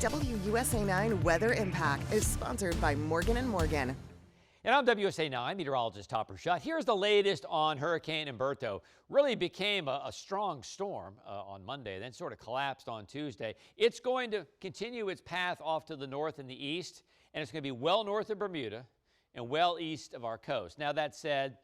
WUSA 9 Weather Impact is sponsored by Morgan & Morgan. And I'm WUSA 9 meteorologist Topper Shutt. Here's the latest on Hurricane Umberto. Really became a strong storm on Monday, then sort of collapsed on Tuesday. It's going to continue its path off to the north and the east, and it's going to be well north of Bermuda and well east of our coast. Now, that said,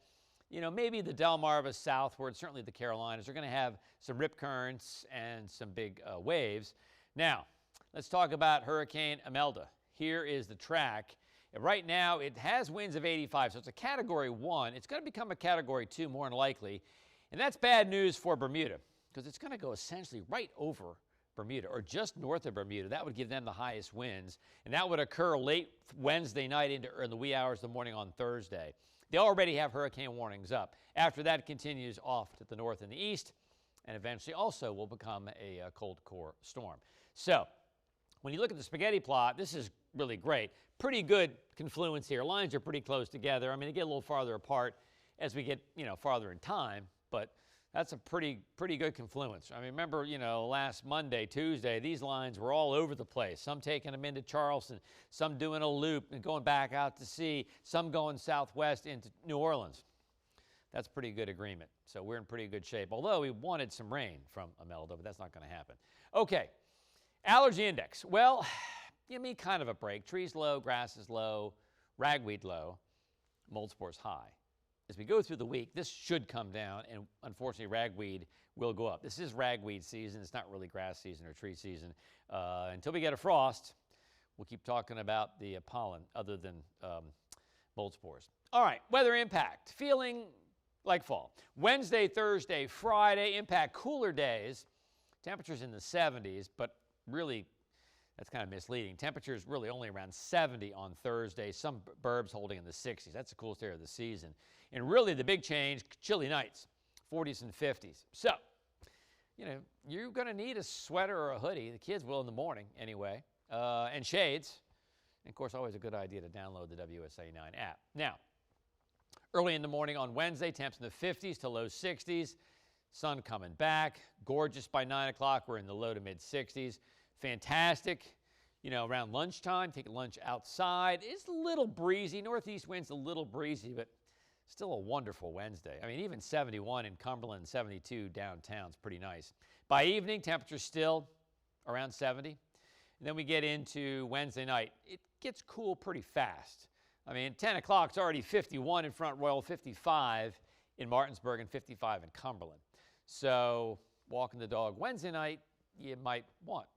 you know, maybe the Delmarva southward, certainly the Carolinas, are going to have some rip currents and some big waves. Now, let's talk about Hurricane Imelda. Here is the track. Right now, it has winds of 85, so it's a Category 1. It's going to become a Category 2 more than likely, and that's bad news for Bermuda because it's going to go essentially right over Bermuda or just north of Bermuda. That would give them the highest winds, and that would occur late Wednesday night into the wee hours of the morning on Thursday. They already have hurricane warnings up. After that, it continues off to the north and the east, and eventually also will become a cold core storm. So, when you look at the spaghetti plot, this is really great. Pretty good confluence here. Lines are pretty close together. I mean, they get a little farther apart as we get, farther in time, but that's a pretty good confluence. I mean, remember, last Monday, Tuesday, these lines were all over the place. Some taking them into Charleston, some doing a loop and going back out to sea, some going southwest into New Orleans. That's pretty good agreement. So we're in pretty good shape, although we wanted some rain from Imelda, but that's not going to happen. Okay. Allergy index. Well, give me kind of a break. Trees low, grass is low, ragweed low, mold spores high. As we go through the week, this should come down, and unfortunately, ragweed will go up. This is ragweed season. It's not really grass season or tree season. Until we get a frost, we'll keep talking about the pollen other than mold spores. All right, weather impact. Feeling like fall. Wednesday, Thursday, Friday, impact cooler days. Temperatures in the 70s, but really, that's kind of misleading. Temperatures really only around 70 on Thursday. Some burbs holding in the 60s. That's the coolest area of the season. And really the big change, chilly nights, 40s and 50s. So, you're going to need a sweater or a hoodie. The kids will in the morning anyway. And shades. And of course, always a good idea to download the WUSA 9 app. Now, early in the morning on Wednesday, temps in the 50s to low 60s. Sun coming back. Gorgeous by 9 o'clock. We're in the low to mid 60s. Fantastic, around lunchtime, take lunch outside. It's a little breezy. Northeast wind's a little breezy, but still a wonderful Wednesday. I mean, even 71 in Cumberland, 72 downtown is pretty nice. By evening, temperature's still around 70. And then we get into Wednesday night. It gets cool pretty fast. I mean, 10 o'clock, it's already 51 in Front Royal, 55 in Martinsburg, and 55 in Cumberland. So, walking the dog Wednesday night, you might want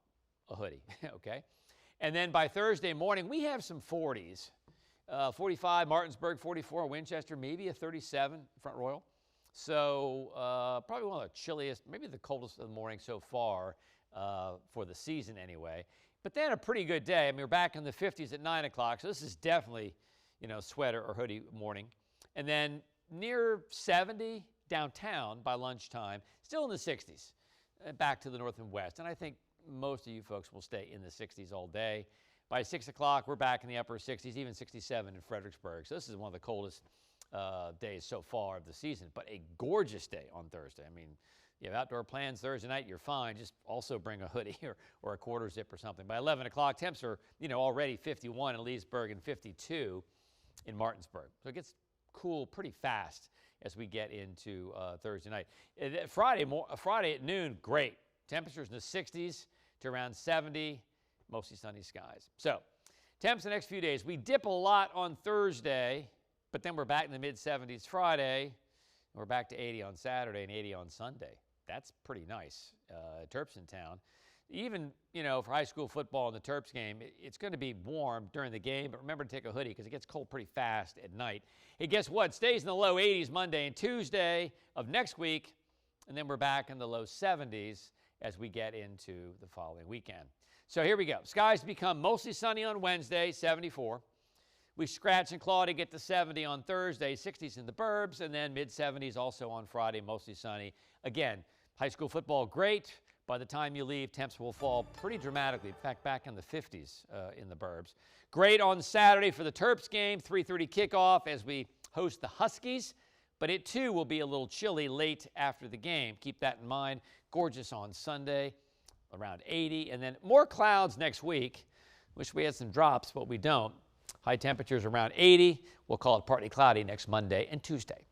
a hoodie, okay? And then by Thursday morning, we have some 40s. 45 Martinsburg, 44 Winchester, maybe a 37 Front Royal. So probably one of the chilliest, maybe the coldest of the morning so far for the season anyway. But then a pretty good day. I mean, we're back in the 50s at 9 o'clock, so this is definitely, sweater or hoodie morning. And then near 70 downtown by lunchtime, still in the 60s, back to the north and west. And I think most of you folks will stay in the 60s all day. By 6 o'clock, we're back in the upper 60s, even 67 in Fredericksburg. So this is one of the coldest days so far of the season, but a gorgeous day on Thursday. I mean, you have outdoor plans Thursday night, you're fine. Just also bring a hoodie or a quarter zip or something. By 11 o'clock, temps are, already 51 in Leesburg and 52 in Martinsburg. So it gets cool pretty fast as we get into Thursday night. Friday at noon, great. Temperatures in the 60s to around 70, mostly sunny skies. So, temps the next few days. We dip a lot on Thursday, but then we're back in the mid-70s Friday. We're back to 80 on Saturday and 80 on Sunday. That's pretty nice. Terps in town. Even, for high school football in the Terps game, it's going to be warm during the game, but remember to take a hoodie because it gets cold pretty fast at night. Hey, guess what? It stays in the low 80s Monday and Tuesday of next week, and then we're back in the low 70s as we get into the following weekend. So here we go. Skies become mostly sunny on Wednesday, 74. We scratch and claw to get to 70 on Thursday, 60s in the burbs, and then mid-70s also on Friday, mostly sunny. Again, high school football, great. By the time you leave, temps will fall pretty dramatically. In fact, back in the 50s in the burbs. Great on Saturday for the Terps game, 3:30 kickoff as we host the Huskies. But it, too, will be a little chilly late after the game. Keep that in mind. Gorgeous on Sunday. around 80, and then more clouds next week. Wish we had some drops, but we don't. High temperatures around 80. We'll call it partly cloudy next Monday and Tuesday.